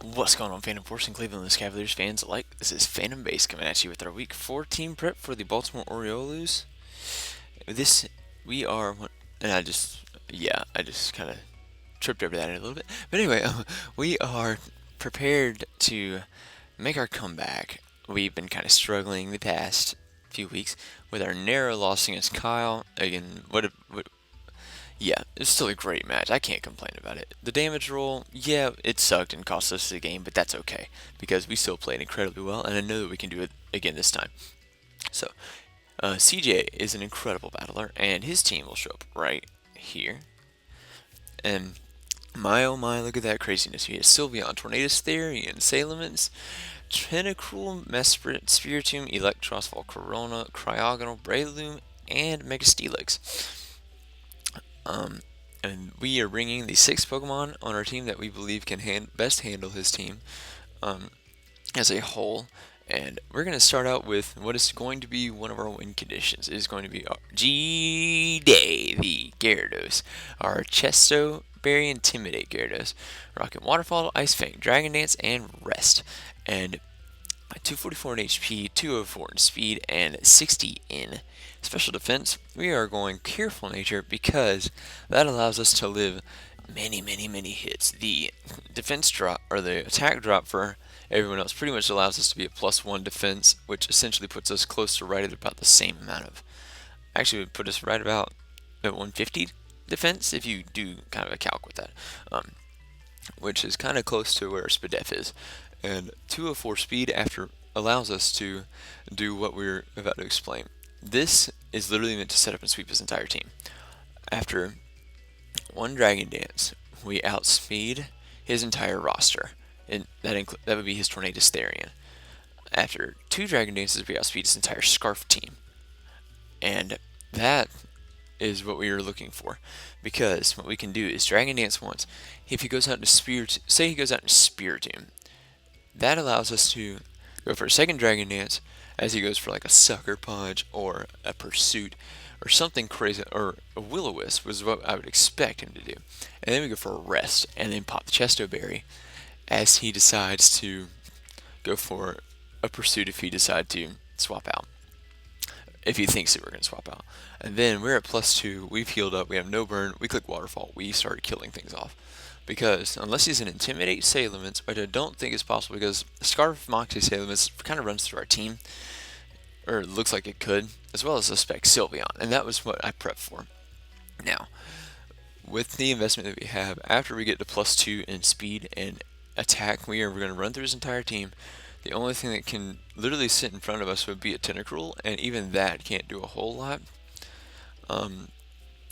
What's going on, Phantom Force and Cleveland Cavaliers fans alike? This is Phantom Base coming at you with our Week 4 team prep for the Baltimore Oriolus. This, we are, and I just kind of tripped over that a little bit. But anyway, we are prepared to make our comeback. We've been kind of struggling the past few weeks with our narrow loss against Kyle. Again, yeah, it's still a great match. I can't complain about it. The damage roll, yeah, it sucked and cost us the game, but that's okay because we still played incredibly well, and I know that we can do it again this time. So, CJ is an incredible battler, and his team will show up right here. And my oh my, look at that craziness. He has Sylveon, Tornadus Therian, Salamence, Tentacruel, Mesprit, Spiritomb, Electros, Volcarona, Cryogonal, Breloom, and Megastelix. And we are bringing the 6 Pokemon on our team that we believe can best handle his team as a whole. And we're going to start out with what is going to be one of our win conditions. It is going to be G-Day, the Gyarados, our Chesto Berry Intimidate Gyarados, Rocket Waterfall, Ice Fang, Dragon Dance, and Rest. And 244 in HP, 204 in speed, and 60 in special defense. We are going careful nature because that allows us to live many hits. The defense drop, or the attack drop for everyone else, pretty much allows us to be a +1 defense, which essentially puts us close to right at about the same amount of, actually would put us right about at 150 defense if you do kind of a calc with that, which is kind of close to where our SPDEF is. And 204 speed after allows us to do what we're about to explain. This is literally meant to set up and sweep his entire team. After one Dragon Dance, we outspeed his entire roster, and that would be his Tornadus Therian. After 2 Dragon Dances, we outspeed his entire Scarf team, and that is what we are looking for, because what we can do is Dragon Dance once. If he goes out into say he goes out into Spiritomb, that allows us to go for a second Dragon Dance as he goes for like a Sucker Punch or a Pursuit or something crazy, or a Will-O-Wisp was what I would expect him to do. And then we go for a Rest and then pop the Chesto Berry as he decides to go for a Pursuit if he decides to swap out. If he thinks that we're going to swap out. And then we're at +2, we've healed up, we have no burn, we click Waterfall, we start killing things off. Because unless he's an Intimidate Salamence, which I don't think is possible because Scarf Moxie Salamence kind of runs through our team, or it looks like it could, as well as suspect Sylveon, and that was what I prepped for. Now, with the investment that we have, after we get to +2 in speed and attack, we are going to run through his entire team. The only thing that can literally sit in front of us would be a Tentacruel, and even that can't do a whole lot.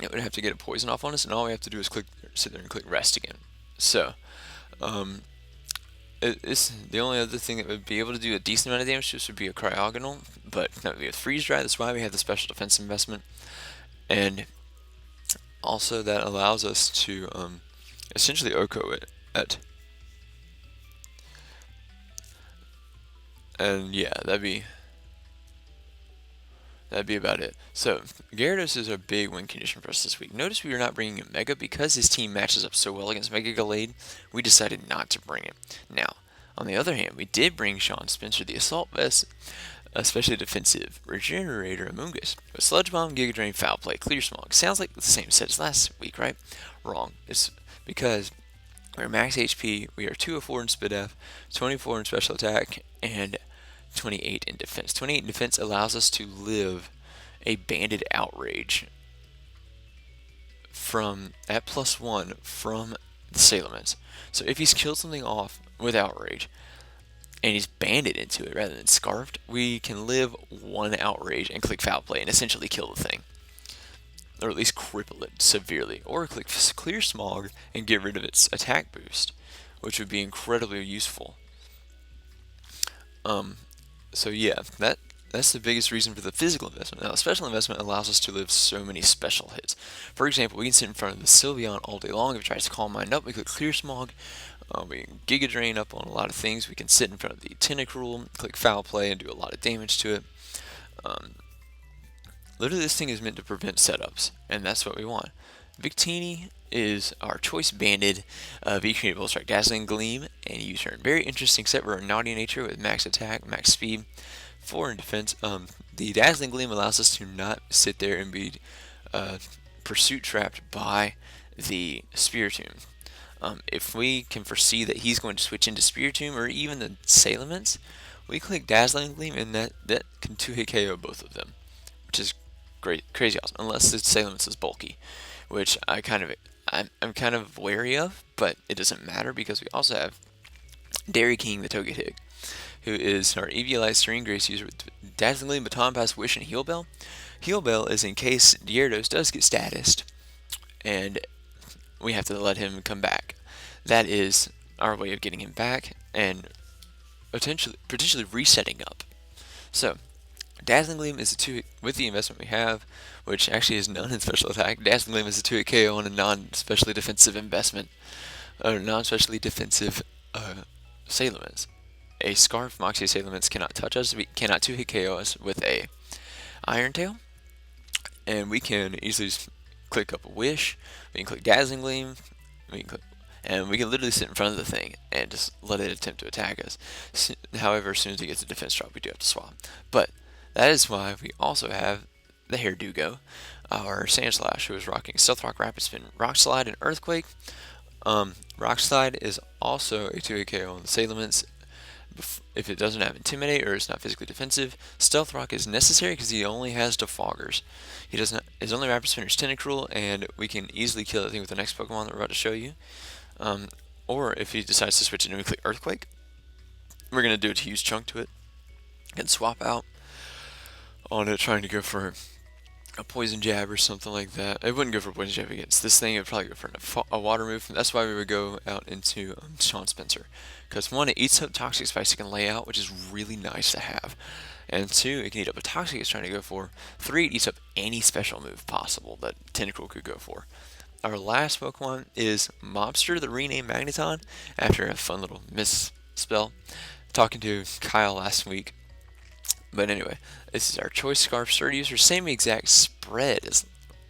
It would have to get a poison off on us, and all we have to do is sit there and click Rest again. So, it's the only other thing that would be able to do a decent amount of damage to us would be a Cryogonal, but that would be a Freeze Dry. That's why we have the special defense investment, and also that allows us to essentially OHKO it and yeah, that'd be about it. So, Gyarados is a big win condition for us this week. Notice we are not bringing a Mega because his team matches up so well against Mega Gallade. We decided not to bring it. Now, on the other hand, we did bring Sean Spencer, the Assault Vest, especially defensive Regenerator Amoonguss. With Sludge Bomb, Giga Drain, Foul Play, Clear Smog. Sounds like the same set as last week, right? Wrong. It's because we're max HP, we are 204 in SPDEF, 24 in Special Attack, and 28 in defense. 28 in defense allows us to live a Banded Outrage from at +1 from the Salamence. So if he's killed something off with Outrage and he's banded into it rather than scarfed, we can live 1 Outrage and click Foul Play and essentially kill the thing, or at least cripple it severely, or click Clear Smog and get rid of its attack boost, which would be incredibly useful. So yeah, that's the biggest reason for the physical investment. Now, the special investment allows us to live so many special hits. For example, we can sit in front of the Sylveon all day long. If it tries to calm mine up, we click Clear Smog. We can Giga Drain up on a lot of things. We can sit in front of the Tentacruel, click Foul Play, and do a lot of damage to it. Literally, this thing is meant to prevent setups, and that's what we want. Victini is our choice banded V-created Volt Strike Dazzling Gleam and U-turn. Very interesting set for a naughty nature with max attack, max speed, 4 in defense. The Dazzling Gleam allows us to not sit there and be pursuit trapped by the Spiritomb. If we can foresee that he's going to switch into Spiritomb or even the Salamence, we click Dazzling Gleam and that can 2-hit KO both of them, which is great, crazy awesome. Unless the Salamence is bulky, which I'm kind of wary of, but it doesn't matter because we also have Dairy King the Togetic, who is our EV Serene Grace user with Dazzling Gleam, Baton Pass, Wish, and Heal Bell. Heal Bell is in case Gyarados does get statused, and we have to let him come back. That is our way of getting him back and potentially resetting up. So, Dazzling Gleam is a 2 with the investment we have, which actually is none in special attack. Dazzling Gleam is a 2-hit KO on a non-specially defensive investment, or non-specially defensive Salamence. A Scarf Moxie Salamence cannot touch us. We cannot 2-hit KO us with a Iron Tail, and we can easily click up a Wish. We can click Dazzling Gleam. And we can literally sit in front of the thing and just let it attempt to attack us. However, as soon as it gets a defense drop, we do have to swap. But that is why we also have the Hairdugo, our Sandslash, who is rocking Stealth Rock, Rapid Spin, Rock Slide, and Earthquake. Rock Slide is also a 2-hit KO on the Salamence if it doesn't have Intimidate or it's not physically defensive. Stealth Rock is necessary because he only has Defoggers. He doesn't. His only Rapid Spinner is Tentacruel, and we can easily kill that thing with the next Pokemon that we're about to show you. Or if he decides to switch it and we click Earthquake, we're going to do a huge chunk to it and swap out on it, trying to go for a Poison Jab or something like that. It wouldn't go for Poison Jab against this thing. It would probably go for a Water move. That's why we would go out into Sean Spencer. Because 1, it eats up Toxic Spikes it can lay out, which is really nice to have. And 2, it can eat up a Toxic it's trying to go for. 3, it eats up any special move possible that Tentacruel could go for. Our last Pokemon is Mobster, the renamed Magneton, after a fun little misspell. Talking to Kyle last week. But anyway, this is our Choice Scarf Sturdy user. Same exact spread as,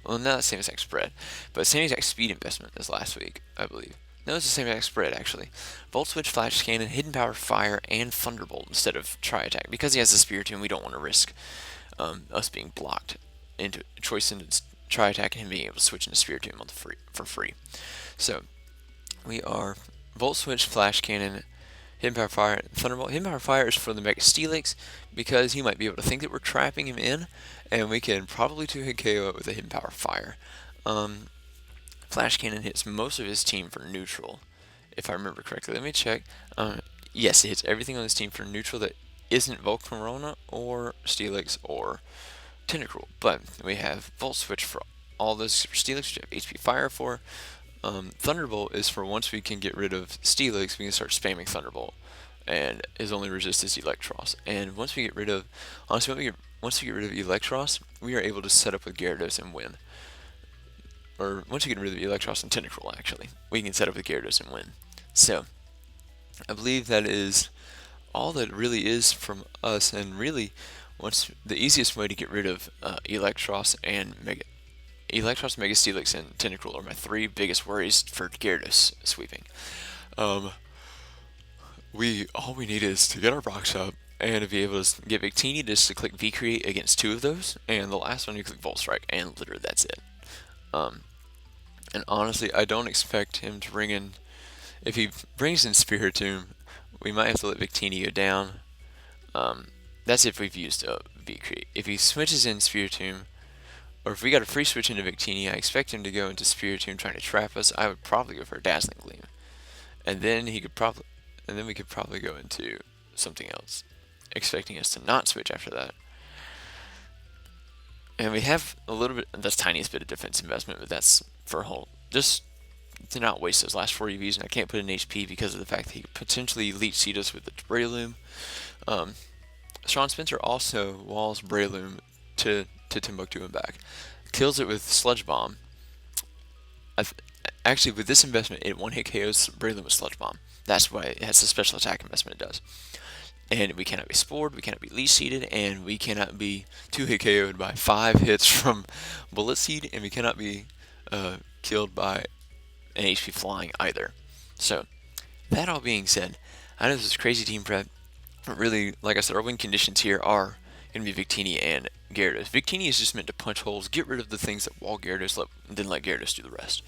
well, not the same exact spread, but same exact speed investment as last week, I believe. No, it's the same exact spread, actually. Volt Switch, Flash Cannon, Hidden Power, Fire, and Thunderbolt instead of Tri-Attack. Because he has a Spiritomb, we don't want to risk us being blocked into Choice into Tri-Attack and him being able to switch into Spiritomb for free. So, we are Volt Switch, Flash Cannon, Hidden Power, Fire, Thunderbolt. Hidden Power, Fire is for the Mega Steelix because he might be able to think that we're trapping him in, and we can probably 2-hit KO it with a Hidden Power, Fire. Flash Cannon hits most of his team for neutral, if I remember correctly. Let me check. Yes, it hits everything on his team for neutral that isn't Volcarona or Steelix or Tentacruel. But we have Volt Switch for all those Super Steelix, which we have HP Fire for. Thunderbolt is for once we can get rid of Steelix, we can start spamming Thunderbolt, and his only resist is Electros. And once we get rid of, honestly, once we get rid of Electros, we are able to set up with Gyarados and win. Or once we get rid of Electros and Tentacruel, actually, we can set up with Gyarados and win. So, I believe that is all that really is from us, and really, once the easiest way to get rid of Electros, Mega Steelix, and Tentacruel are my 3 biggest worries for Gyarados sweeping. All we need is to get our rocks up and to be able to get Victini just to click V-Create against 2 of those, and the last one you click Volt Strike, and literally that's it. And honestly, I don't expect him to bring in. If he brings in Spiritomb, we might have to let Victini go down. That's if we've used a V-Create. If he switches in Spiritomb, or if we got a free switch into Victini, I expect him to go into Spiritomb trying to trap us. I would probably go for a Dazzling Gleam, and then we could probably go into something else, expecting us to not switch after that. And we have a little bit, the tiniest bit of defense investment, but that's for a whole, just to not waste those last 4 EVs, and I can't put in HP because of the fact that he could potentially Leech Seed us with the Breloom. Sean Spencer also walls Breloom to Timbuktu and back. Kills it with Sludge Bomb. Actually, with this investment, it 1-hit KOs Breloom with Sludge Bomb. That's why it has the special attack investment it does. And we cannot be Spored, we cannot be Leech Seeded, and we cannot be 2-hit KO'd by 5 hits from Bullet Seed, and we cannot be killed by an HP flying either. So, that all being said, I know this is crazy team prep, but really, like I said, our win conditions here are going to be Victini and Gyarados. Victini is just meant to punch holes, get rid of the things that wall Gyarados, and then let Gyarados do the rest.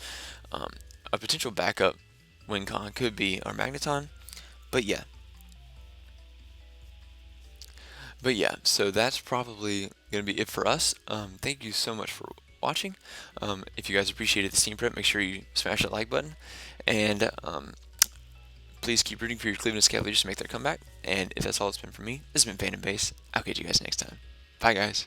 Um, a potential backup win con could be our Magneton, but yeah. So that's probably going to be it for us. Thank you so much for watching. If you guys appreciated the team prep, make sure you smash that like button. And please keep rooting for your Cleveland Cavaliers to make their comeback. And if that's all it's been from me, this has been Fan and Base. I'll catch you guys next time. Bye, guys.